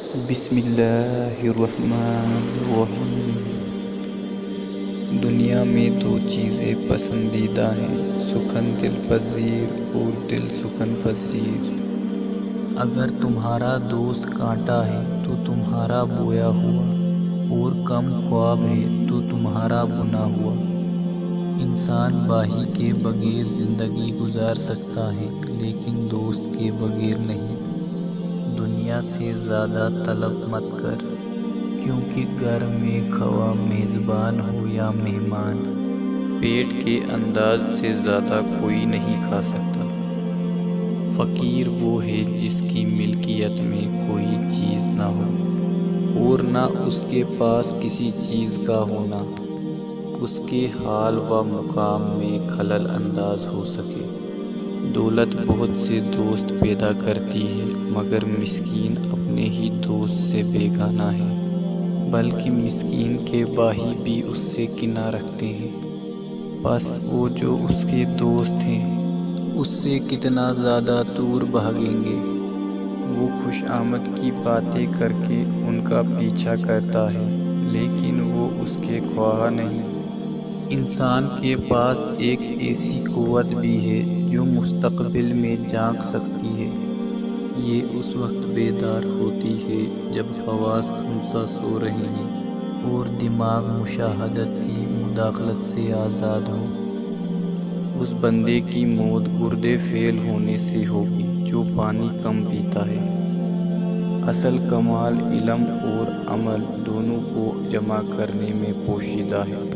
بسم اللہ الرحمن الرحیم۔ دنیا میں دو چیزیں پسندیدہ ہیں، سخن دل پذیر اور دل سخن پذیر۔ اگر تمہارا دوست کانٹا ہے تو تمہارا بویا ہوا، اور کم خواب ہے تو تمہارا بنا ہوا۔ انسان باہی کے بغیر زندگی گزار سکتا ہے لیکن دوست کے بغیر نہیں۔ دنیا سے زیادہ طلب مت کر، کیونکہ گھر میں خواہ میزبان ہو یا مہمان، پیٹ کے انداز سے زیادہ کوئی نہیں کھا سکتا۔ فقیر وہ ہے جس کی ملکیت میں کوئی چیز نہ ہو اور نہ اس کے پاس کسی چیز کا ہونا اس کے حال و مقام میں خلل انداز ہو سکے۔ دولت بہت سے دوست پیدا کرتی ہے مگر مسکین اپنے ہی دوست سے بیگانہ ہے، بلکہ مسکین کے باہی بھی اس سے کناہ رکھتے ہیں۔ بس وہ جو اس کے دوست ہیں اس سے کتنا زیادہ دور بھاگیں گے۔ وہ خوش آمد کی باتیں کر کے ان کا پیچھا کرتا ہے لیکن وہ اس کے خواہاں نہیں۔ انسان کے پاس ایک ایسی قوت بھی ہے جو مستقبل میں جھانک سکتی ہے۔ یہ اس وقت بیدار ہوتی ہے جب حواس خنثیٰ سو رہے ہیں اور دماغ مشاہدت کی مداخلت سے آزاد ہو۔ اس بندے کی موت گردے فیل ہونے سے ہوگی جو پانی کم پیتا ہے۔ اصل کمال علم اور عمل دونوں کو جمع کرنے میں پوشیدہ ہے۔